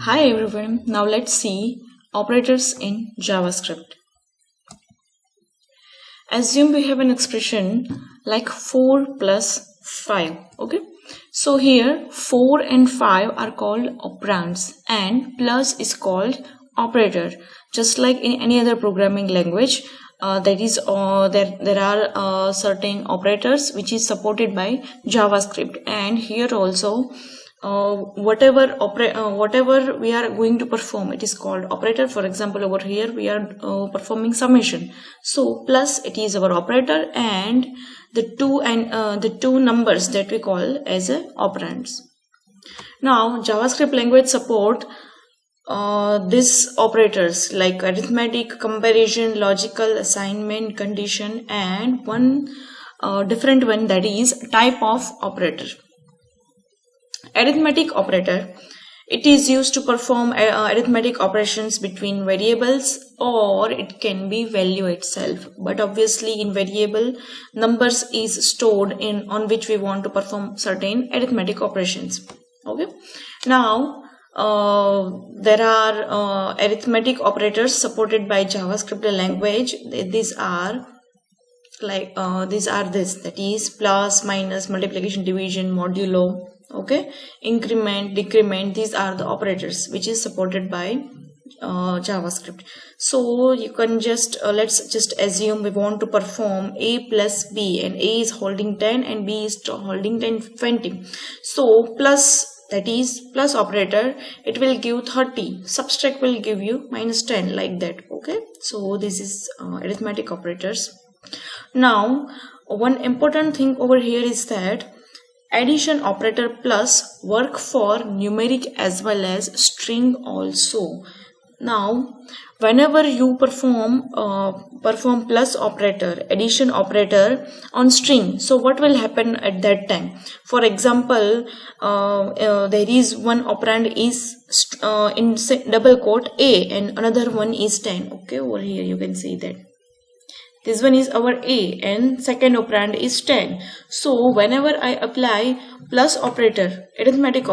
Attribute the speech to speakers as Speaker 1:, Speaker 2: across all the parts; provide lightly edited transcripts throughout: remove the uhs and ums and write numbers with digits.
Speaker 1: Hi everyone, now let's see operators in JavaScript. Assume we have an expression like 4 plus 5, okay? So here 4 and 5 are called operands and plus is called operator. Just like in any other programming language, there are certain operators which is supported by JavaScript, and here also whatever we are going to perform, it is called operator. For example, over here we are performing summation, so plus it is our operator, and the two numbers that we call as operands. Now JavaScript language support these operators like arithmetic, comparison, logical, assignment, condition, and one different one, that is type of operator. Arithmetic operator, it is used to perform arithmetic operations between variables, or it can be value itself, but obviously in variable numbers is stored in on which we want to perform certain arithmetic operations. Okay, now there are arithmetic operators supported by JavaScript language. These are like that is plus, minus, multiplication, division, modulo, okay, increment, decrement. These are the operators which is supported by JavaScript. So you can just let's just assume we want to perform a plus b, and a is holding 10 and b is holding 20. So plus, that is plus operator, it will give 30, subtract will give you minus 10, like that. Okay, so this is arithmetic operators. Now one important thing over here is that addition operator plus work for numeric as well as string also. Now whenever you perform plus operator, addition operator on string, so what will happen at that time? For example, there is one operand is in double quote a and another one is 10. Okay, over here you can see that this one is our a and second operand is 10. So whenever I apply plus operator, arithmetic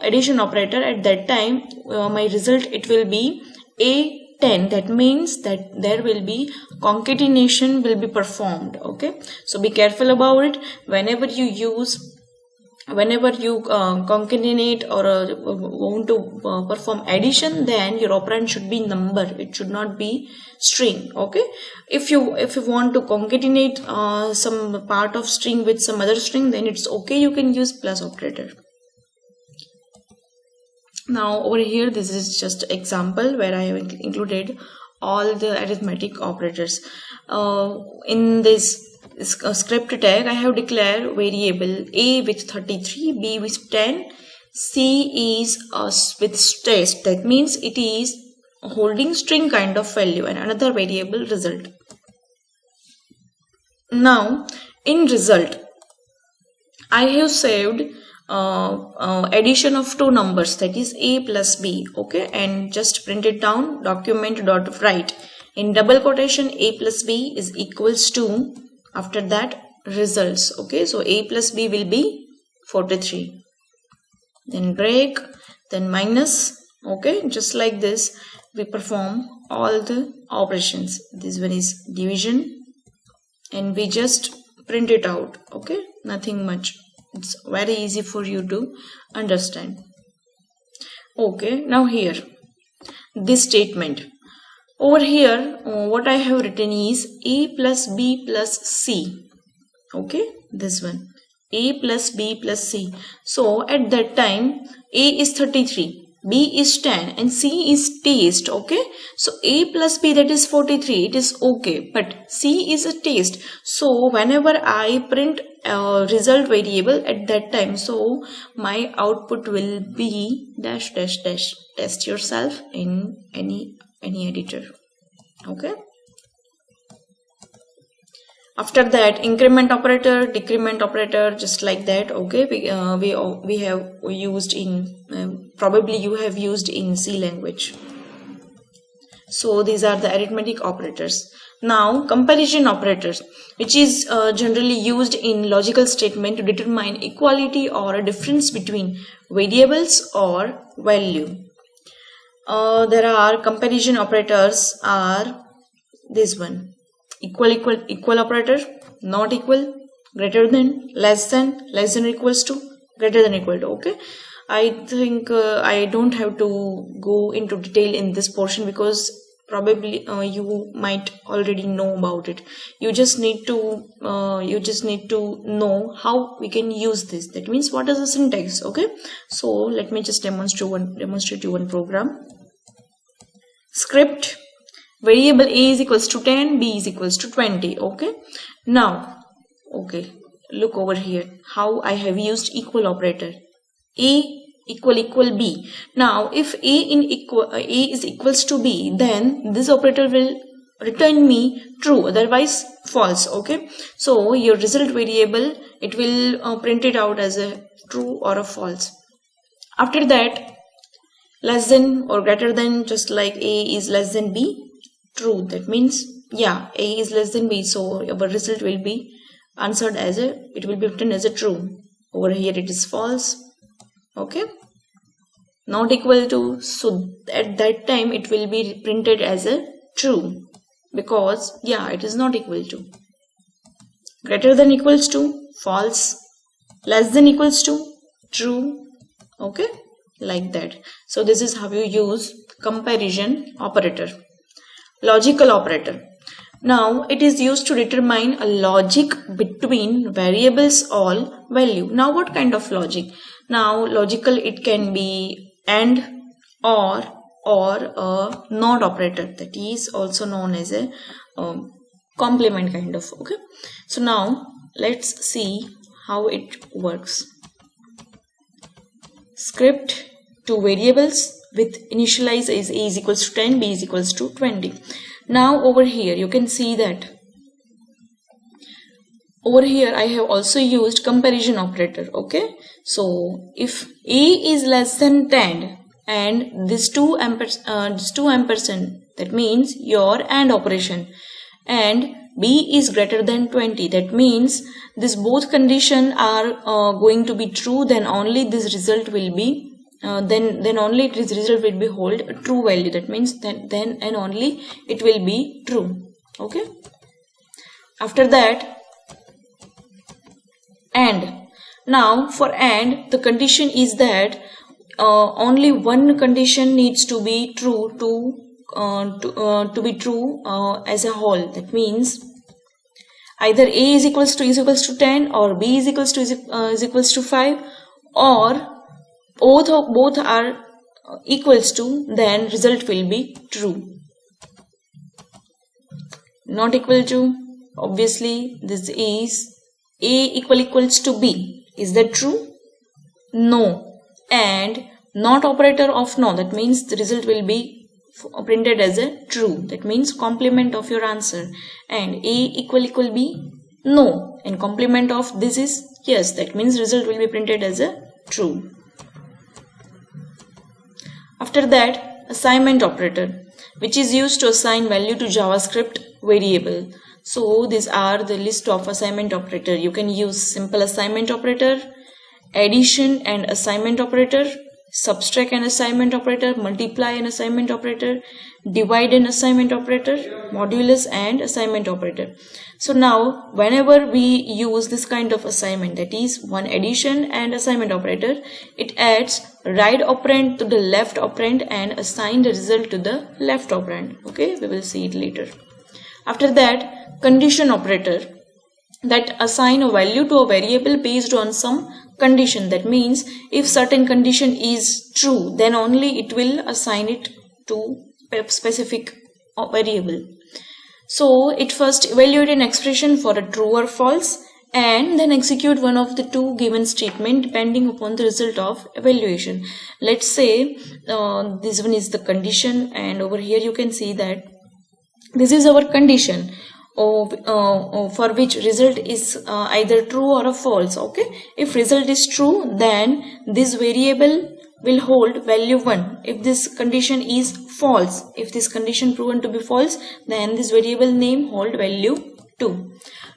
Speaker 1: addition operator, at that time my result, it will be a 10. That means that there will be concatenation will be performed. Okay, so be careful about it. Whenever you concatenate or want to perform addition, then your operand should be number, it should not be string. Okay, if you want to concatenate some part of string with some other string, then it's okay, you can use plus operator. Now over here, this is just example where I have included all the arithmetic operators. In this script tag, I have declared variable a with 33, b with 10, c is with test, that means it is holding string kind of value, and another variable result. Now in result, I have saved addition of two numbers, that is a plus b. Okay, and just print it down, document.write in double quotation a plus b is equals to, after that results. Okay, so a plus b will be 43, then break, then minus. Okay, just like this we perform all the operations. This one is division and we just print it out. Okay, nothing much, it's very easy for you to understand. Okay, now here this statement over here, what I have written is a plus b plus c. Okay, this one, a plus b plus c. So at that time a is 33, b is 10 and c is taste. Okay, so a plus b, that is 43, it is okay, but c is a taste. So whenever I print result variable at that time, so my output will be dash dash dash. Test yourself in any editor. Okay, after that increment operator, decrement operator, just like that. Okay, we have used in probably you have used in C language. So these are the arithmetic operators. Now comparison operators, which is generally used in logical statement to determine equality or a difference between variables or value. there are comparison operators are this one: equal operator, not equal, greater than, less than or equals to, greater than equal to. Okay, I think I don't have to go into detail in this portion because probably you might already know about it. You just need to know how we can use this. That means what is the syntax. Okay, so let me just demonstrate you one program. Script: variable a is equals to 10, b is equals to 20. Okay, now look over here how I have used equal operator. A equal b. Now if a is equals to b, then this operator will return me true, otherwise false. Okay, so your result variable, it will print it out as a true or a false. After that, less than or greater than, just like a is less than b, true. That means yeah, a is less than b, so our result will be answered as it will be written as a true. Over here it is false. Okay, not equal to, so at that time it will be printed as a true, because yeah, it is not equal to. Greater than equals to, false. Less than equals to, true. Okay, like that. So this is how you use comparison operator. Logical operator. Now it is used to determine a logic between variables or value. Now what kind of logic? Now logical, it can be and, or a not operator, that is also known as a complement kind of. Okay, so now let's see how it works. Script: two variables with initialize is a is equals to 10, b is equals to 20. Now over here you can see that over here I have also used comparison operator. Okay, so if a is less than 10 and this 2 ampersand, that means your AND operation, and b is greater than 20, that means this both condition are going to be true, then only this result will be then only this result will be hold a true value. That means then and only it will be true. Okay, after that, and now for and, the condition is that only one condition needs to be true to be true as a whole. That means either a is equals to 10, or b is equals to 5, or both are equals to, then result will be true. Not equal to, obviously this is a equals to b. Is that true? No. And not operator of no, that means the result will be printed as a true. That means complement of your answer. And a equal b, no, and complement of this is yes, that means result will be printed as a true. After that, assignment operator, which is used to assign value to JavaScript variable. So these are the list of assignment operator. You can use simple assignment operator, addition and assignment operator, subtract and assignment operator, multiply and assignment operator, divide and assignment operator, modulus and assignment operator. So now whenever we use this kind of assignment, that is one addition and assignment operator, it adds right operand to the left operand and assign the result to the left operand. Okay, we will see it later. After that, condition operator, that assign a value to a variable based on some condition. That means if certain condition is true, then only it will assign it to a specific variable. So it first evaluate an expression for a true or false, and then execute one of the two given statement depending upon the result of evaluation. Let's say this one is the condition, and over here you can see that this is our condition for which result is either true or a false. Okay, if result is true, then this variable will hold value 1. If this condition is false, if this condition proven to be false, then this variable name hold value 2.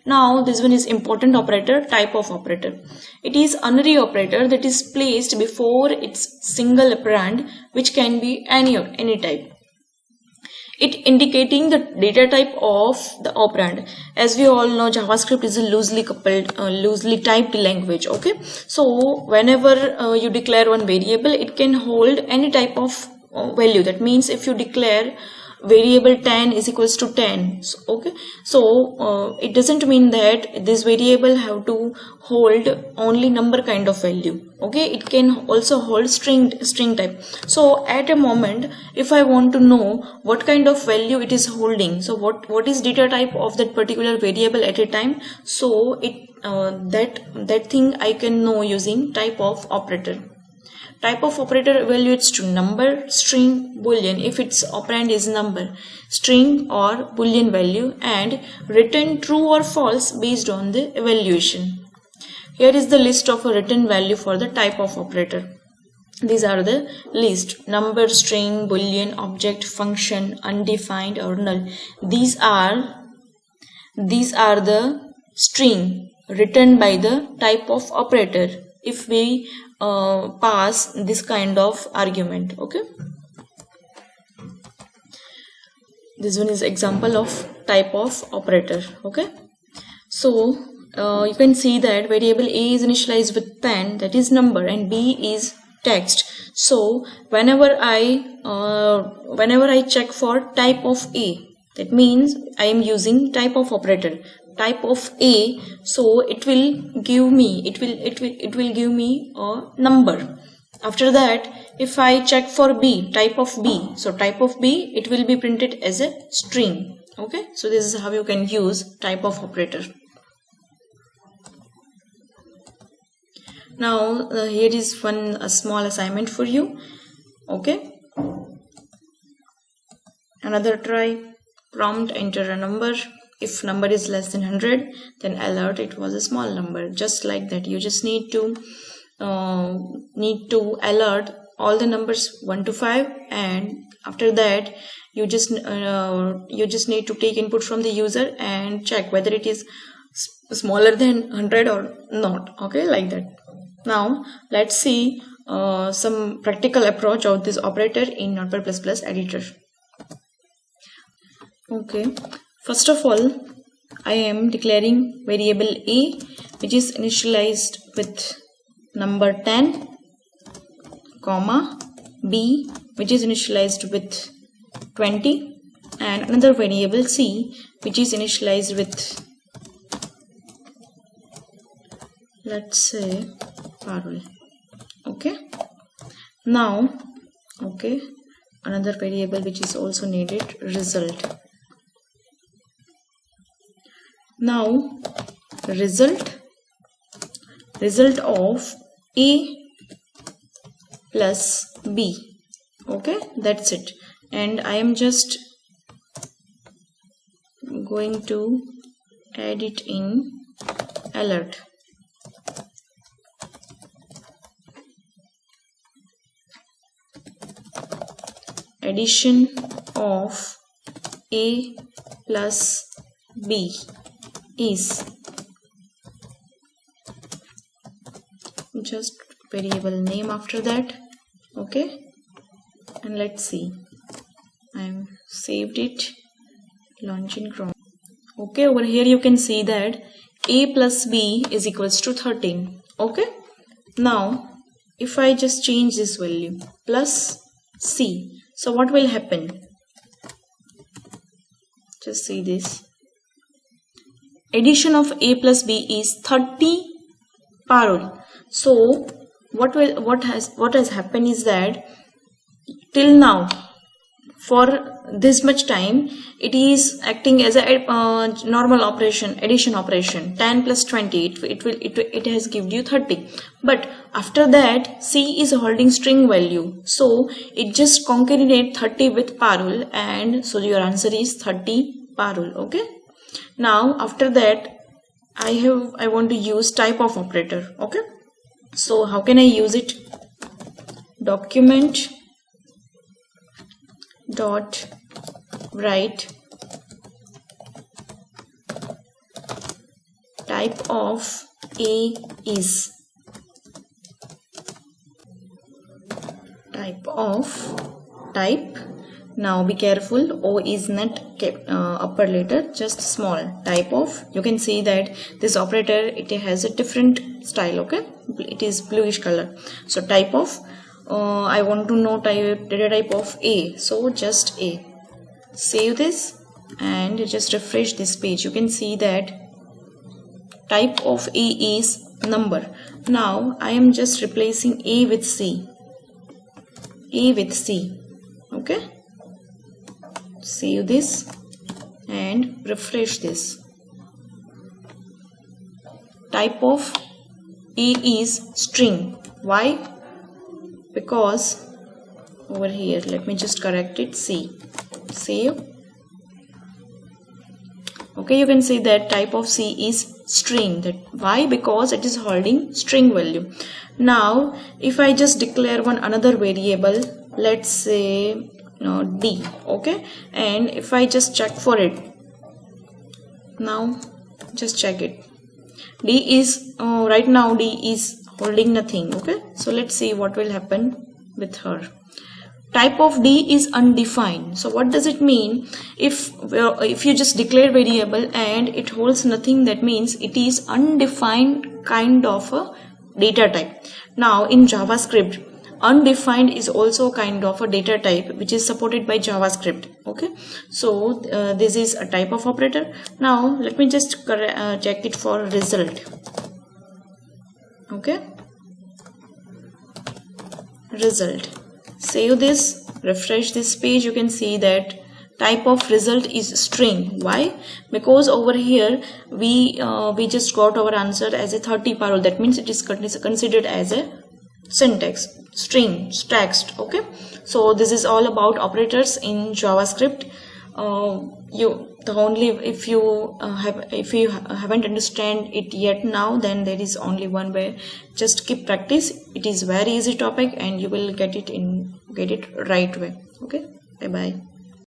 Speaker 1: Now this one is important operator, type of operator. It is unary operator that is placed before its single operand, which can be any type. It indicating the data type of the operand. As we all know, JavaScript is a loosely coupled, loosely typed language. Okay, so whenever you declare one variable, it can hold any type of value. That means if you declare variable 10 is equals to 10, so, okay, so it doesn't mean that this variable have to hold only number kind of value. Okay, it can also hold string type. So at a moment, if I want to know what kind of value it is holding, so what is data type of that particular variable at a time, so it that thing I can know using type of operator. Type of operator evaluates to number, string, boolean if its operand is number, string or boolean value, and return true or false based on the evaluation. Here is the list of a return value for the type of operator. These are the list: number, string, boolean, object, function, undefined or null. These are the string written by the type of operator if we pass this kind of argument. Okay, this one is example of type of operator. Okay, so you can see that variable a is initialized with pen, that is number, and b is text. So whenever I check for type of a, that means I am using type of operator, type of a, so it will give me a number. After that, if I check for b, type of b, so type of b, it will be printed as a string. Okay, so this is how you can use type of operator. Now here is a small assignment for you. Okay, another try. Prompt, enter a number. If number is less than 100, then alert it was a small number. Just like that, you just need to alert all the numbers 1 to 5, and after that you just need to take input from the user and check whether it is smaller than 100 or not. Okay, like that. Now let's see some practical approach of this operator in Notepad++ editor. Okay, first of all, I am declaring variable a, which is initialized with number 10, comma, b, which is initialized with 20, and another variable c, which is initialized with, let's say, parole. Okay, now, okay, another variable which is also needed, result. Now result of a plus b. Okay, that's it, and I am just going to add it in alert. Addition of a plus b is just variable name after that. Okay, and let's see, I'm saved it, launch in Chrome. Okay, over here you can see that a plus b is equals to 13. Okay, now if I just change this value plus c, so what will happen? Just see this. Addition of a plus b is 30 parole. So what has happened is that till now, for this much time, it is acting as a normal operation, addition operation. 10 plus 20, it has given you 30. But after that, c is holding string value, so it just concatenate 30 with parole, and so your answer is 30 parole. Okay. Now after that, I want to use type of operator. Okay, so how can I use it? Document dot write type of A is type. Now be careful, O is not upper letter, just small. Type of, you can see that this operator, it has a different style, okay? It is bluish color. So type of, I want to know data type of A, so just A. Save this and just refresh this page. You can see that type of A is number. Now I am just replacing A with C. Okay, save this and refresh this. Type of A is string. Why? Because over here, let me just correct it. C. Save. Okay, you can see that type of C is string. Why? Because it is holding string value. Now if I just declare another variable, let's say D, okay, and if I just check for it, now just check it, D is right now D is holding nothing, okay. So let's see what will happen with her. Type of D is undefined. So what does it mean? If you just declare variable and it holds nothing, that means it is undefined kind of a data type. Now in JavaScript, undefined is also kind of a data type which is supported by JavaScript, okay. So this is a type of operator. Now let me just check it for result, okay. Result. Save this, refresh this page. You can see that type of result is string. Why? Because over here we just got our answer as a 30 parole. That means it is considered as a syntax, string, text, okay. So this is all about operators in JavaScript. If you haven't understand it yet now, then there is only one way. Just keep practice. It is very easy topic and you will get it right way. Okay, bye bye.